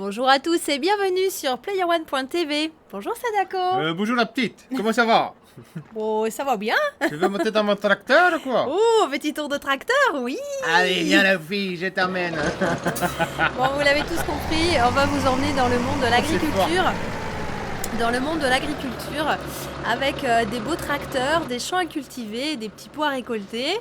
Bonjour à tous et bienvenue sur PlayerOne.tv. Bonjour Sadako. Bonjour la petite, comment ça va? Oh, ça va bien? Tu veux monter dans mon tracteur ou quoi? Oh, petit tour de tracteur, oui. Allez, viens la fille, je t'emmène. Bon, vous l'avez tous compris, on va vous emmener dans le monde de l'agriculture. Dans le monde de l'agriculture, avec des beaux tracteurs, des champs à cultiver, des petits pois à récolter.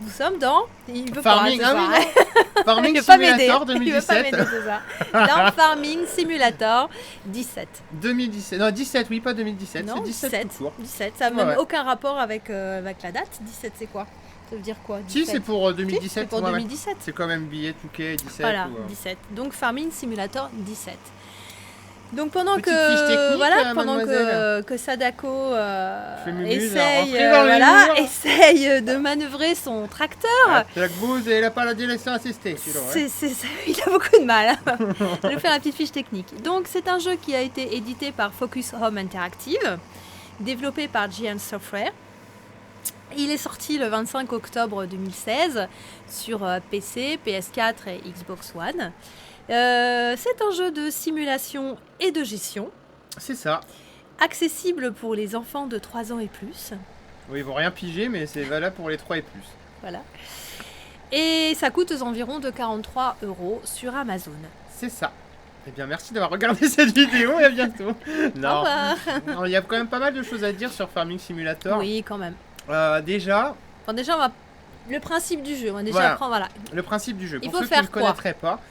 Nous sommes dans... Il veut Farming, pas, c'est ça. Farming Il veut pas m'aider. Simulator Il veut pas 2017. m'aider, c'est ça. Dans Farming Simulator 17. 2017, non 17, oui pas 2017, Non, c'est 17 tout court. 17, ça n'a Ouais, même ouais. aucun rapport avec la date. 17, c'est quoi? Ça veut dire quoi? Si 17? c'est pour Si, 2017, c'est pour ouais, ouais. 2017. C'est quand même billet Touquet 17. Voilà, ou, 17. Donc Farming Simulator 17. Donc pendant Petite fiche technique, pendant mademoiselle. que Sadako Fais mumuse, essaye, rentrer dans les murs. essaye de manœuvrer son tracteur, La bouse et la pas la direction assistée. sinon, ouais. il a beaucoup de mal. Je vais faire la petite fiche technique. Donc c'est un jeu qui a été édité par Focus Home Interactive, développé par Giant Software. Il est sorti le 25 octobre 2016 sur PC, PS4 et Xbox One. C'est un jeu de simulation et de gestion, C'est ça. accessible pour les enfants de 3 ans et plus. Oui, ils vont rien piger, mais c'est valable pour les 3 et plus. Voilà. Et ça coûte aux environs de 43 € sur Amazon. C'est ça. Eh bien, merci d'avoir regardé cette vidéo et à bientôt. Au Non, revoir. non, il y a quand même pas mal de choses à dire sur Farming Simulator. Oui, quand même. Déjà, Bon, déjà, on va... le principe du jeu, on va déjà Voilà. apprendre, voilà. le principe du jeu. Il Pour faut ceux qui ne faire quoi connaîtraient pas,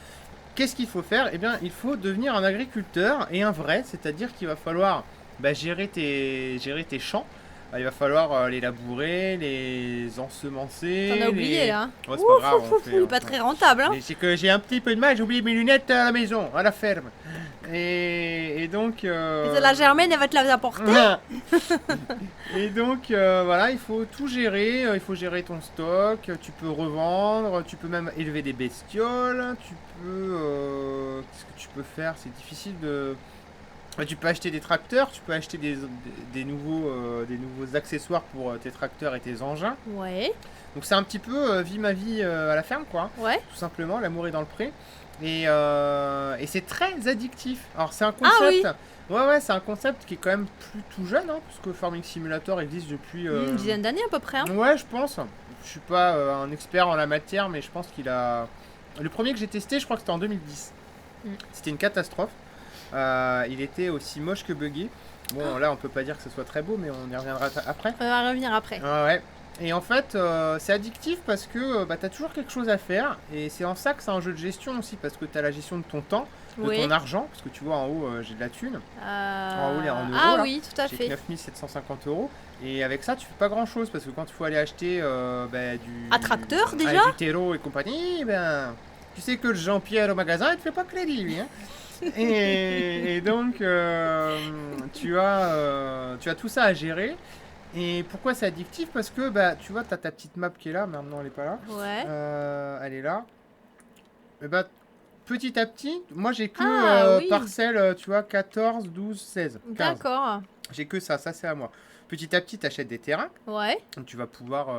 qu'est-ce qu'il faut faire? Eh bien, il faut devenir un agriculteur et un vrai, c'est-à-dire qu'il va falloir gérer tes champs. Il va falloir les labourer, les ensemencer. T'en as oublié, là. Ouais, c'est pas grave. Il est pas très rentable, hein. Mais c'est que j'ai un petit peu de mal, j'ai oublié mes lunettes à la maison, à la ferme. Et donc... Et la Germaine, elle va te la apporter. Et donc voilà, il faut tout gérer, il faut gérer ton stock, tu peux revendre, tu peux même élever des bestioles, tu peux... qu'est-ce que tu peux faire? C'est difficile de... Tu peux acheter des tracteurs, tu peux acheter des nouveaux accessoires pour tes tracteurs et tes engins. Ouais, Donc c'est un petit peu vie ma vie à la ferme quoi, ouais. tout simplement, l'amour est dans le pré. Et c'est très addictif. Alors c'est un concept... oui. Ouais, c'est un concept qui est quand même plus tout jeune, hein, parce que Farming Simulator existe depuis... Une dizaine d'années à peu près, hein. Ouais, je pense. Je suis pas un expert en la matière, mais je pense qu'il a... Le premier que j'ai testé, je crois que c'était en 2010. C'était une catastrophe. Il était aussi moche que buggé. Bon, là, on peut pas dire que ce soit très beau, mais on y reviendra après. On va revenir après. Ouais. Et en fait, c'est addictif parce que tu as toujours quelque chose à faire. Et c'est en ça que c'est un jeu de gestion aussi, parce que tu as la gestion de ton temps, de Oui. ton argent, parce que tu vois en haut, j'ai de la thune. En haut, en euros, Ah là. oui, tout à J'ai fait. 9750 €. Et avec ça, tu fais pas grand chose parce que quand il faut aller acheter du. Un tracteur, déjà du terreau et compagnie, tu sais que le Jean-Pierre au magasin, il te fait pas crédit lui. Hein. et donc, tu as tout ça à gérer. Et pourquoi c'est addictif? Parce que tu vois, tu as ta petite map qui est là, maintenant elle est pas là. Ouais. Elle est là. Et petit à petit, moi j'ai que Oui. parcelle, tu vois, 14, 12, 16. 15. D'accord. J'ai que ça c'est à moi. Petit à petit, tu achètes des terrains, Ouais. donc tu vas pouvoir...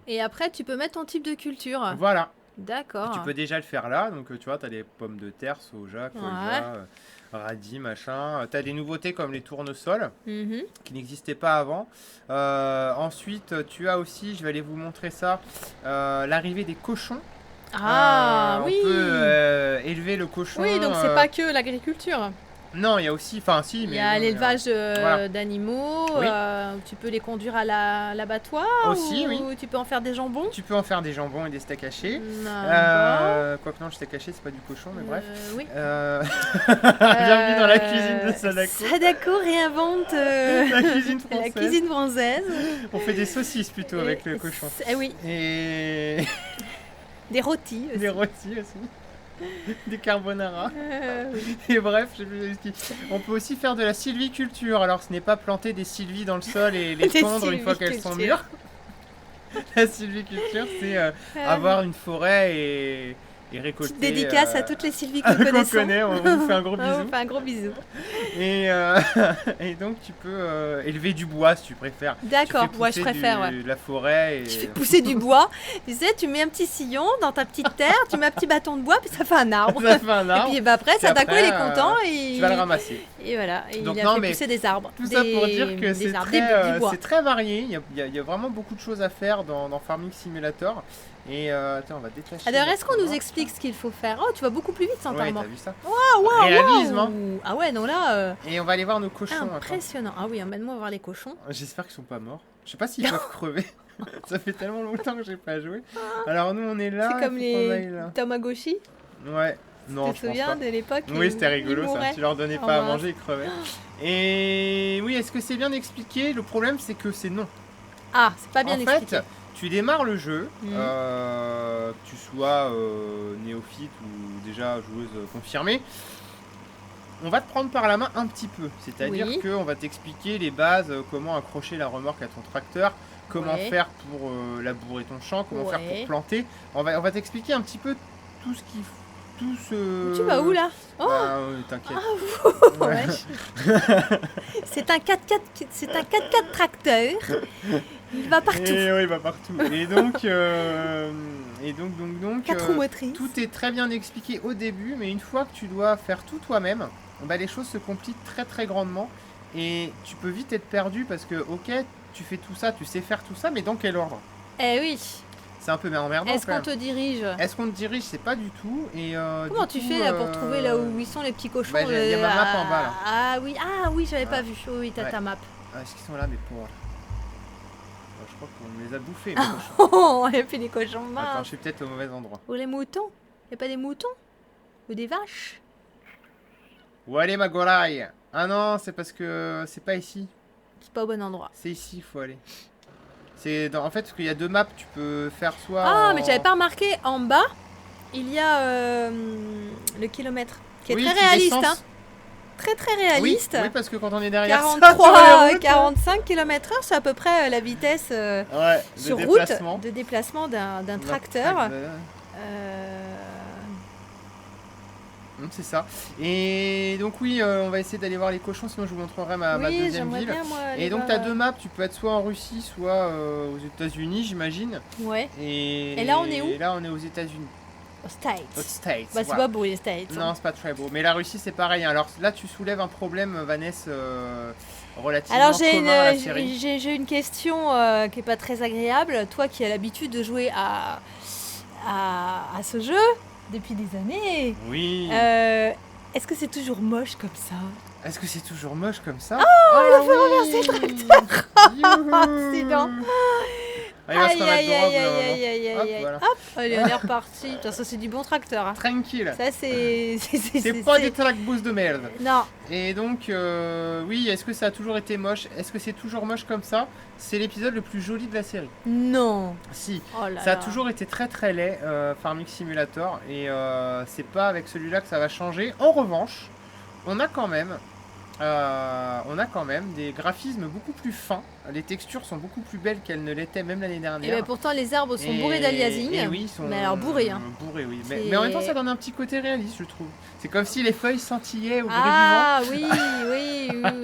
Et après, tu peux mettre ton type de culture. Voilà, D'accord. tu peux déjà le faire là, donc tu vois, tu as des pommes de terre, soja, colza, Ouais. radis, machin. Tu as des nouveautés comme les tournesols, Mhm. qui n'existaient pas avant. Ensuite, tu as aussi, je vais aller vous montrer ça, l'arrivée des cochons. Ah oui. On peut élever le cochon. Oui, donc c'est pas que l'agriculture. Non, il y a aussi, enfin si, Il mais y a bon, l'élevage voilà. d'animaux, Oui. tu peux les conduire à l'abattoir Aussi, ou oui. tu peux en faire des jambons. Tu peux en faire des jambons et des steaks hachés. Quoique non, le steak haché, c'est pas du cochon, mais bref. Oui. Bienvenue dans la cuisine de Sadako. Sadako réinvente La cuisine la française. cuisine française. On fait des saucisses plutôt avec le cochon. Eh oui, Et des rôtis aussi. des rôtis aussi. Des carbonara. Oui. Et bref, on peut aussi faire de la sylviculture. Alors, ce n'est pas planter des sylvies dans le sol et les Des tondre une fois qu'elles sont sylvicultures. mûres. La sylviculture, c'est avoir une forêt et récolter. Petite dédicace à toutes les Sylvie que nous qu'on connaissons. connaît, on vous fait un gros On vous bisou. fait un gros bisou. Et, et donc tu peux élever du bois si tu préfères. D'accord, Tu fais ouais, je pousser préfère. Ouais. de la forêt. Et... Tu fais pousser du bois. Tu sais, tu mets un petit sillon dans ta petite terre, tu mets un petit bâton de bois, puis ça fait un arbre. Ça fait un Et arbre. puis bah, après, ça d'un coup, après, il est content et Tu vas le ramasser. Et voilà, et Donc, il a non, fait mais pousser des arbres. Tout ça pour dire que des c'est arbres, du bois. très varié. Il y a vraiment beaucoup de choses à faire dans Farming Simulator. Et attends, on va détacher. Alors, la est-ce qu'on nous commande. explique ce qu'il faut faire? Oh, tu vas beaucoup plus vite sans Ouais, t'en t'as vu ça? Waouh, Réalisme, hein. Ah ouais, non là, Et on va aller voir nos cochons. Attends. impressionnant. Ah oui, emmène-moi voir les cochons. J'espère qu'ils sont pas morts. Je sais pas s'ils peuvent crever. Ça fait tellement longtemps que j'ai pas joué. Alors nous on est là. C'est comme il faut qu'on aille les là. Tamagotchi. Ouais. Non, Tu je te pense souviens pas. de l'époque? Oui, c'était ils rigolo ça. mouraient. Tu leur donnais Oh, pas à mince. manger, ils crevaient. Et oui, est-ce que c'est bien expliqué? Le problème c'est que c'est non. Ah, c'est pas bien En expliqué. fait, tu démarres le jeu, Mhm. que tu sois néophyte ou déjà joueuse confirmée. On va te prendre par la main un petit peu, c'est-à-dire Oui. qu'on va t'expliquer les bases, comment accrocher la remorque à ton tracteur, comment Ouais. faire pour labourer ton champ, comment faire Ouais. pour planter. On va t'expliquer un petit peu tout ce qui... Tout ce... Tu vas où là? Oh, Bah, t'inquiète. Ouais. wesh. C'est un 4x4, c'est un 4x4 tracteur. Il va partout. Et oui, il va partout. Et donc, Quatre roues motrices. tout est très bien expliqué au début, mais une fois que tu dois faire tout toi-même, bah, les choses se compliquent très très grandement et tu peux vite être perdu parce que, ok, tu fais tout ça, tu sais faire tout ça, mais dans quel ordre? Eh oui. C'est un peu emmerdant Est-ce quand qu'on même. te dirige? Est-ce qu'on te dirige? C'est pas du tout. Et, Comment du tu coup, fais là pour trouver là où ils sont les petits cochons? bah, il y a ma map en bas, là. Ah oui, j'avais pas Ah. vu. Oui, t'as Ouais. ta map. Ah, est-ce qu'ils sont là, mes pauvres? Je crois qu'on les a bouffés, mes cochons. Oh, et puis les cochons Attends, minces. je suis peut-être au mauvais endroit. Ou les moutons? Y a pas des moutons? Ou des vaches? Où aller, ma golaille? Ah non, c'est parce que c'est pas ici. C'est pas au bon endroit. C'est ici, il faut aller. En fait, parce qu'il y a deux maps, tu peux faire soit. Ah, en- mais j'avais pas remarqué, en bas, il y a le kilomètre, qui est Oui, très qui réaliste, descend. hein. Très très Oui, réaliste. oui, parce que quand on est derrière ça, sur 43, les routes, 45 km/h, c'est à peu près la vitesse ouais, de sur déplacement. route de déplacement d'un D'un tracteur. tracteur. Euh, C'est ça. Et donc oui, on va essayer d'aller voir les cochons, sinon je vous montrerai ma oui, deuxième j'aimerais ville. bien moi. aller Et donc voir, tu as deux maps, tu peux être soit en Russie, soit aux États-Unis, j'imagine. Ouais, Et là, on est où? Et là on est aux États-Unis, aux States. aux States. Bah, c'est voilà. pas beau les States. Non, c'est pas très beau. Mais la Russie, c'est pareil. Alors là, tu soulèves un problème, Vanessa, relativement Alors commun à la série. j'ai une question qui est pas très agréable. Toi qui as l'habitude de jouer à ce jeu depuis des années, Oui. est-ce que c'est toujours moche comme ça? Est-ce que c'est toujours moche comme ça? il a fait renverser le tracteur. Accident. Il va se Aïe remettre aïe droit au aïe bout d'un moment. aïe aïe Hop, aïe aïe. voilà. Hop, allez, on est reparti. Putain, ça c'est du bon tracteur. Hein. Tranquille. Ça c'est C'est pas des trackboost de merde. Non. Et donc, oui, est-ce que ça a toujours été moche? Est-ce que c'est toujours moche comme ça? C'est l'épisode le plus joli de la série. Non. Si. Oh là Ça a là. toujours été très très laid, Farming Simulator, et c'est pas avec celui-là que ça va changer. En revanche, on a quand même des graphismes beaucoup plus fins. Les textures sont beaucoup plus belles qu'elles ne l'étaient même l'année Et dernière. ben pourtant les arbres sont bourrés Et d'aliasing. oui, ils sont Mais alors bourrés, hein. bourrés, oui. C'est- Mais en même temps, ça donne un petit côté réaliste, je trouve. C'est comme si les feuilles sentillaient au gré Ah oui,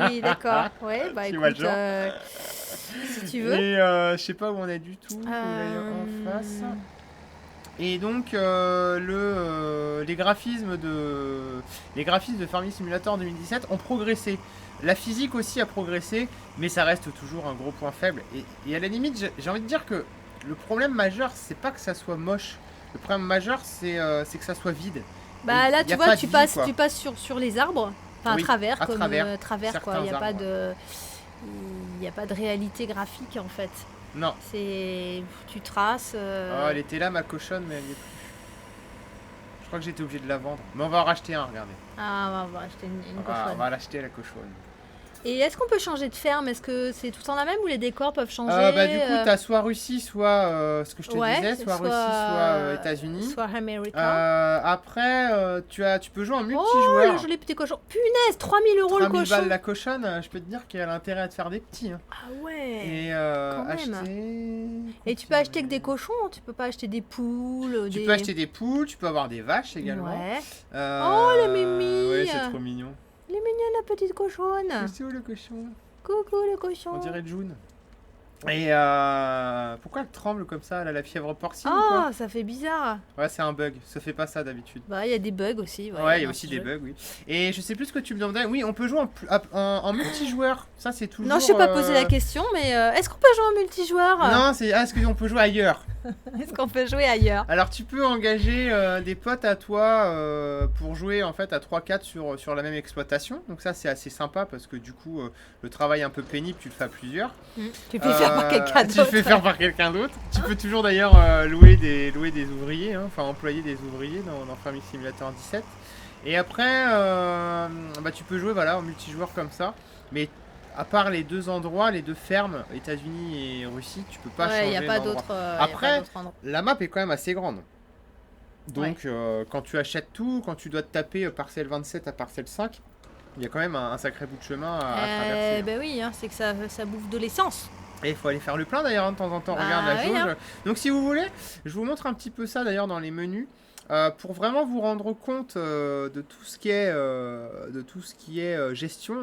oui, d'accord. Ouais, bah Tu vois le écoute, genre. si tu du veux. vent. Et je sais pas où on est du tout. Faut aller en face. Et donc les graphismes de Farming Simulator 2017 ont progressé. La physique aussi a progressé, mais ça reste toujours un gros point faible. Et à la limite, j'ai envie de dire que le problème majeur, c'est pas que ça soit moche. Le problème majeur, c'est que ça soit vide. Bah Et là, y tu a vois, pas tu de vie, passes, quoi. tu passes sur les arbres, enfin Oui, à travers, à comme travers quoi. Il n'y a certains pas arbres, de, il y a pas de réalité graphique en fait. Non. C'est, tu traces. Oh, elle était là, ma cochonne, mais elle y est plus. Je crois que j'étais obligé de la vendre. Mais on va en racheter un, regardez. Ah, on va acheter une On cochonne. va l'acheter, la cochonne. Et est-ce qu'on peut changer de ferme? Est-ce que c'est tout le temps la même ou les décors peuvent changer? Du coup, tu as soit Russie, soit ce que je te Ouais, disais, soit Russie, soit États-Unis. soit Amérique. Après, tu peux jouer en Oh, multijoueur. le joli petit cochon. Punaise, 3000 € le 3000 cochon. balles la cochonne, je peux te dire qu'elle a intérêt à te faire des petits. Hein. Ah ouais. Et quand même. acheter. Et tu peux acheter que des cochons, tu peux pas acheter des poules. Tu peux acheter des poules, tu peux avoir des vaches également. Ouais. Oh, le mimi. Ouais, c'est trop mignon. Elle est mignonne la petite cochonne. C'est où le cochon? Coucou le cochon. On dirait June. Et pourquoi elle tremble comme ça? Elle a la fièvre porcine ou Oh, quoi? ça fait bizarre. Ouais, c'est un bug. Ça fait pas ça d'habitude. Bah, il y a des bugs aussi. Ouais, il y a dans aussi ce des jeu. bugs, oui. Et je sais plus ce que tu me demandais. Oui, on peut jouer en multijoueur. Ça, c'est toujours. Non, je n'ai pas posé la question, mais est-ce qu'on peut jouer en multijoueur? Non, est-ce qu'on peut jouer ailleurs? Est-ce qu'on peut jouer ailleurs? Alors, tu peux engager des potes à toi pour jouer en fait à 3-4 sur la même exploitation. Donc, ça, c'est assez sympa parce que du coup, le travail un peu pénible, tu le fais à plusieurs. Tu peux faire par quelqu'un d'autre. Tu le fais faire par quelqu'un d'autre. Tu peux toujours d'ailleurs louer des ouvriers, hein, enfin employer des ouvriers dans Farming Simulator 17. Et après, tu peux jouer en multijoueur comme ça. Mais à part les deux endroits, les deux fermes, États-Unis et Russie, tu peux pas changer il n'y a pas d'endroit. d'autre. Après, la map est quand même assez grande. Donc, quand tu achètes tout, quand tu dois te taper parcelle 27 à parcelle 5, il y a quand même un sacré bout de chemin à traverser. Ben oui, hein, c'est que ça bouffe de l'essence. Et il faut aller faire le plein d'ailleurs, de temps en temps, Bah, regarde la oui, jauge. hein. Donc si vous voulez, je vous montre un petit peu ça d'ailleurs dans les menus. Pour vraiment vous rendre compte de tout ce qui est, gestion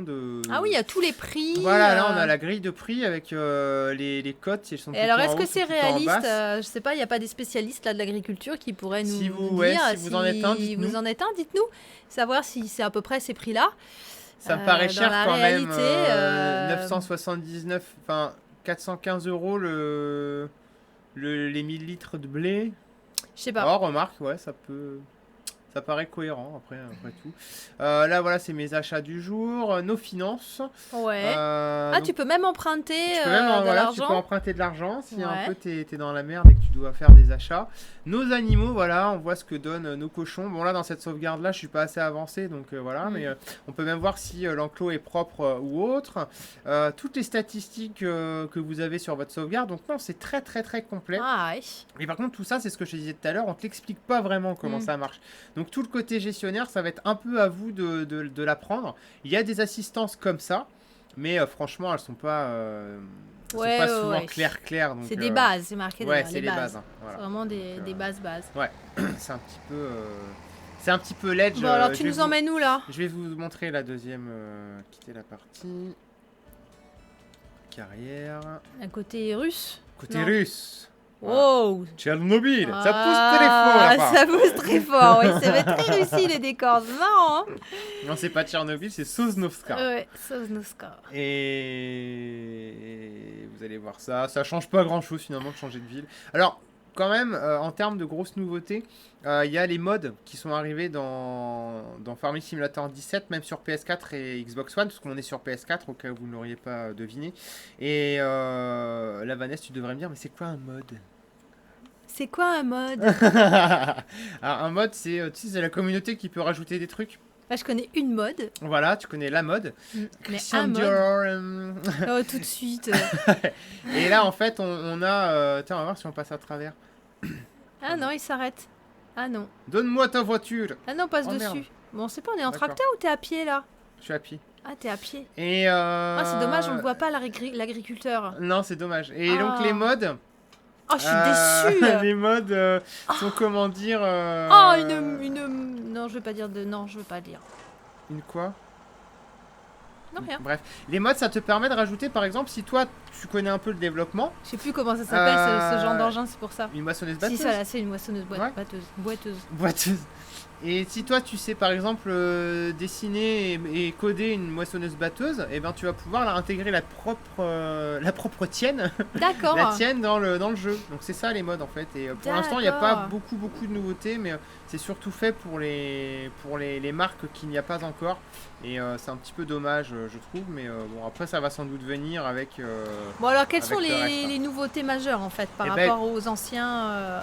de... Ah oui, il y a tous les prix. Voilà, là on a la grille de prix avec les cotes, si elles sont Et plutôt alors, en est-ce haut que ou c'est plutôt en réaliste? basse. Je sais pas, il n'y a pas des spécialistes là de l'agriculture qui pourraient nous, Si vous- nous ouais, dire si vous en êtes un, dites-nous. vous en êtes un, dites-nous. Savoir si c'est à peu près ces prix-là. Ça me paraît dans cher la quand même, réalité, 979, enfin 415 € les 1000 litres de blé. Je sais pas. Oh, remarque, ouais, ça paraît cohérent après tout. Là, voilà, c'est mes achats du jour, nos finances. Ouais. Donc, Tu peux même emprunter tu peux même, de tu peux l'argent. emprunter de l'argent si un Ouais. peu t'es dans la merde et que tu dois faire des achats. Nos animaux, voilà, on voit ce que donnent nos cochons. Bon, là, dans cette sauvegarde là, je suis pas assez avancé, donc voilà, mais on peut même voir si l'enclos est propre ou autre. Toutes les statistiques que vous avez sur votre sauvegarde, donc non, c'est très très très complet. Ah, ouais. Mais par contre, tout ça, c'est ce que je te disais tout à l'heure, on te l'explique pas vraiment comment Mm. ça marche. Donc tout le côté gestionnaire, ça va être un peu à vous de l'apprendre. Il y a des assistances comme ça, mais franchement, elles sont pas, Ouais, sont pas ouais, souvent ouais. claires. donc, C'est des bases, c'est marqué Ouais, derrière, c'est les bases. Hein, C'est voilà. vraiment des Donc, bases. Ouais, c'est un petit peu l'edge. Bon, alors tu je vais nous emmènes où là? Je vais vous montrer la deuxième, quitter la partie. Carrière. Un côté russe? Côté Non. russe. Voilà. Wow! Tchernobyl, ça pousse très fort là-bas. Ça pousse très fort, oui. C'est très réussi les décors, c'est marrant, hein? Non, c'est pas Tchernobyl, c'est Sosnovska. Ouais, Sosnovska. Et vous allez voir ça. Ça change pas grand-chose finalement de changer de ville. Alors, quand même, en termes de grosses nouveautés, il y a les mods qui sont arrivés dans Farming Simulator 17, même sur PS4 et Xbox One, parce qu'on est sur PS4 au cas où vous ne l'auriez pas deviné. Et la Vanessa, tu devrais me dire, mais c'est quoi un mod? C'est quoi un mode? Alors, un mod, c'est la communauté qui peut rajouter des trucs. Bah, je connais une mode. Voilà, tu connais la mode. Mais Christian un mode. Dior. Oh, tout de suite. Et là, en fait, on a... tiens, on va voir si on passe à travers. Ah non, il s'arrête. Ah non. Donne-moi ta voiture. Ah non, on passe Oh, dessus. merde. Bon, on sait pas, on est en D'accord. tracteur ou t'es à pied là? Je suis à pied. Ah, t'es à pied. Et Ah, c'est dommage, on ne voit pas l'agriculteur. Non, c'est dommage. Et Ah. donc, les mods... Oh, je suis déçue. Les mods sont, comment dire... Oh, une... Non, je veux pas dire de... Non, je veux pas dire. Une quoi? Non, rien. Bref, les mods, ça te permet de rajouter, par exemple, si toi, tu connais un peu le développement, Je sais plus comment ça s'appelle, ce genre d'engin, c'est pour ça. une moissonneuse Si, batteuse. ça là, c'est une moissonneuse Ouais. boiteuse. Boiteuse. Et si toi tu sais par exemple dessiner et coder une moissonneuse batteuse, et ben tu vas pouvoir la intégrer la propre tienne, D'accord. la tienne dans le jeu. Donc c'est ça les modes en fait. Et pour l'instant il n'y a pas D'accord. beaucoup de nouveautés, mais c'est surtout fait pour les marques qu'il n'y a pas encore. Et c'est un petit peu dommage je trouve, mais bon après ça va sans doute venir avec. Bon alors, quelles avec sont le reste, hein. les nouveautés majeures en fait par Eh ben, rapport aux anciens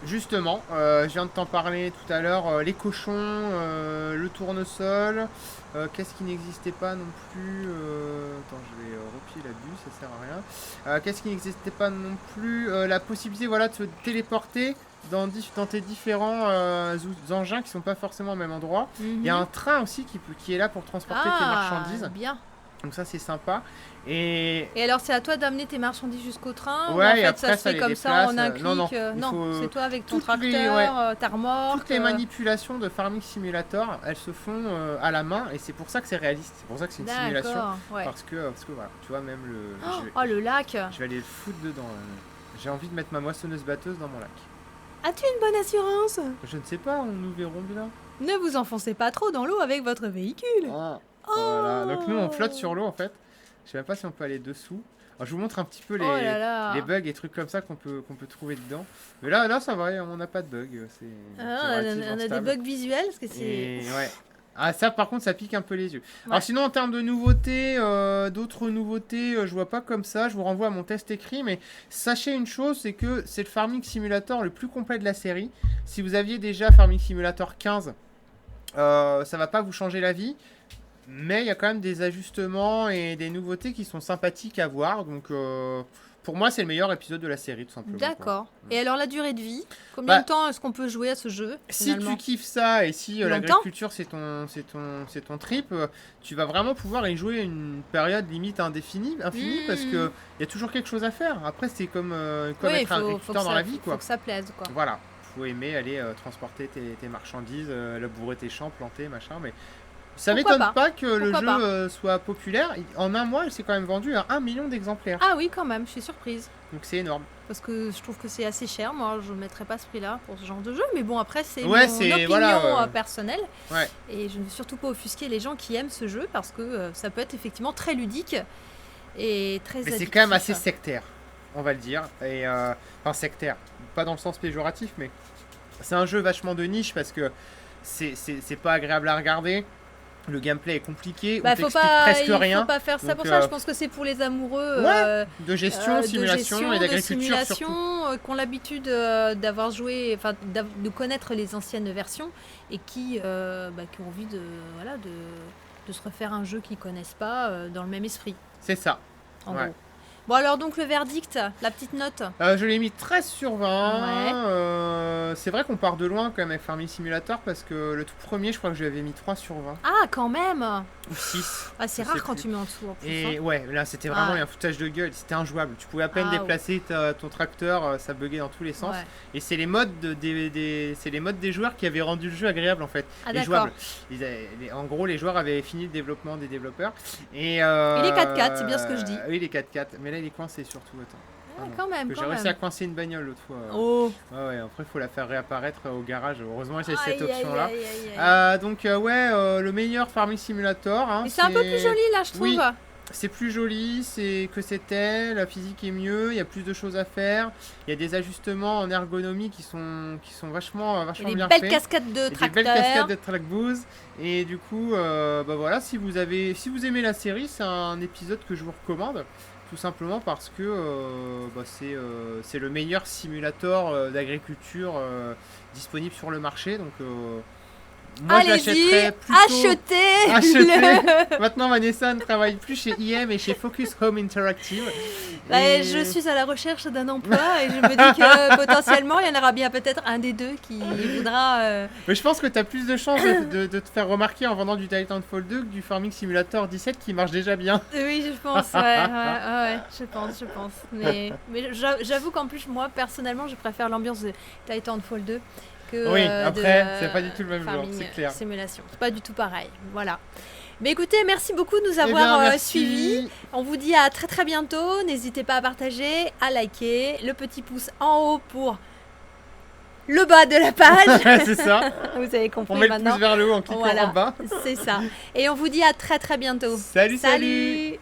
Justement, je viens de t'en parler tout à l'heure, les cochons, le tournesol, qu'est-ce qui n'existait pas non plus attends, je vais repier la bulle, ça sert à rien. Qu'est-ce qui n'existait pas non plus la possibilité voilà, de se téléporter dans tes différents engins qui sont pas forcément au même endroit. Il y a un train aussi qui est là pour transporter tes marchandises. Bien. Donc ça c'est sympa. Et alors c'est à toi d'amener tes marchandises jusqu'au train ou ouais, en et fait après, ça se fait comme ça en un clic non, c'est toi avec ton toutes les- tracteur, ta remorque. toutes les manipulations de Farming Simulator, elles se font à la main et c'est pour ça que c'est réaliste. C'est pour ça que c'est une simulation. D'accord, ouais. Parce que voilà, tu vois même le. Oh le lac. Je vais aller le foutre dedans. J'ai envie de mettre ma moissonneuse batteuse dans mon lac. As-tu une bonne assurance? Je ne sais pas, nous verrons bien. Ne vous enfoncez pas trop dans l'eau avec votre véhicule. Ah, voilà. Donc nous on flotte sur l'eau en fait. Je sais même pas si on peut aller dessous. Alors, je vous montre un petit peu Oh là là. les bugs et trucs comme ça qu'on peut trouver dedans. Mais là ça va, on n'a pas de bugs. C'est relativement On a des stable. bugs visuels parce que c'est. Et ouais. Ah ça par contre ça pique un peu les yeux. Ouais. Alors sinon en termes de nouveautés, d'autres nouveautés, je vois pas comme ça. Je vous renvoie à mon test écrit, mais sachez une chose, c'est que c'est le Farming Simulator le plus complet de la série. Si vous aviez déjà Farming Simulator 15, ça va pas vous changer la vie. Mais il y a quand même des ajustements et des nouveautés qui sont sympathiques à voir. Donc pour moi c'est le meilleur épisode de la série tout simplement. D'accord. Quoi. Et alors la durée de vie? Combien Bah, de temps est-ce qu'on peut jouer à ce jeu Si finalement tu kiffes ça et si Longtemps l'agriculture c'est ton trip, tu vas vraiment pouvoir y jouer une période limite infinie parce que il y a toujours quelque chose à faire. Après c'est comme Oui, être agriculteur dans la vie faut quoi. que ça plaise quoi. Voilà, faut aimer aller transporter tes marchandises, labourer tes champs, planter machin, mais ça Pourquoi m'étonne pas que le Pourquoi jeu soit populaire. En un mois, il s'est quand même vendu à 1 million d'exemplaires. Ah oui quand même, je suis surprise. Donc c'est énorme. Parce que je trouve que c'est assez cher, moi je ne mettrais pas ce prix-là pour ce genre de jeu, mais bon après c'est Ouais, mon c'est- opinion voilà, personnelle, Ouais. et je ne veux surtout pas offusquer les gens qui aiment ce jeu, parce que ça peut être effectivement très ludique et très Mais c'est addictif. quand même assez sectaire, on va le dire. Et enfin sectaire, pas dans le sens péjoratif, mais c'est un jeu vachement de niche parce que c'est pas agréable à regarder. Le gameplay est compliqué, Bah, on t'explique presque il rien. faut pas faire ça Donc, pour ça, je pense que c'est pour les amoureux De gestion, simulation et d'agriculture surtout. qui ont l'habitude d'avoir joué, enfin de connaître les anciennes versions et qui ont envie de se refaire un jeu qu'ils connaissent pas dans le même esprit, C'est ça. en Ouais. gros. Bon alors donc le verdict, la petite note. Je l'ai mis 13 sur 20. C'est vrai qu'on part de loin quand même avec Farming Simulator parce que le tout premier, je crois que je lui avais mis 3 sur 20. Ah quand même. Ou 6. Ah c'est Je rare sais quand plus. tu mets en dessous en plus. Et hein. ouais, là c'était vraiment Ouais. un foutage de gueule, c'était injouable. Tu pouvais à peine Ah, déplacer ton tracteur, ça buguait dans tous les sens. Ouais. Et c'est les modes c'est les modes des joueurs qui avaient rendu le jeu agréable en fait, Ah, et d'accord. jouable. En gros, les joueurs avaient fini le développement des développeurs. Et les 4x4, c'est bien ce que je dis. Oui, les 4x4, mais là il est coincé surtout. Attends. Ouais, non. quand même, Parce que quand j'ai réussi même. à coincer une bagnole l'autre fois. Oh. Ouais, après il faut la faire réapparaître au garage. Heureusement, j'ai Aïe, cette aïe, option là. aïe, aïe, aïe. Donc le meilleur Farming Simulator. Hein, Mais c'est un peu plus joli là je trouve. Oui. C'est plus joli, c'est que c'était, la physique est mieux, il y a plus de choses à faire, il y a des ajustements en ergonomie qui sont vachement Et des bien belles faits. cascades de Et des belles tracteurs. cascades de trackboost. Et du coup, voilà, si vous aimez la série, c'est un épisode que je vous recommande. Tout simplement parce que c'est le meilleur simulator d'agriculture disponible sur le marché. Donc moi je Allez-y, l'achèterais plutôt. achetez, Achetez. Maintenant Vanessa ne travaille plus chez IM et chez Focus Home Interactive. Et- Je suis à la recherche d'un emploi et je me dis que potentiellement il y en aura bien peut-être un des deux qui voudra. Mais je pense que tu as plus de chances de te faire remarquer en vendant du Titanfall 2 que du Farming Simulator 17 qui marche déjà bien. Oui, je pense, ouais, je pense. Mais j'avoue qu'en plus, moi personnellement, je préfère l'ambiance de Titanfall 2 que Oui, après, de, c'est pas du tout le même genre, Farming c'est clair. Simulation. C'est pas du tout pareil. Voilà. Mais écoutez, merci beaucoup de nous Eh avoir bien, merci. suivis. On vous dit à très très bientôt. N'hésitez pas à partager, à liker, le petit pouce en haut pour le bas de la page. C'est ça. Vous avez compris On met le maintenant. pouce vers le haut en cliquant Voilà, en bas. c'est ça. Et on vous dit à très très bientôt. Salut. Salut.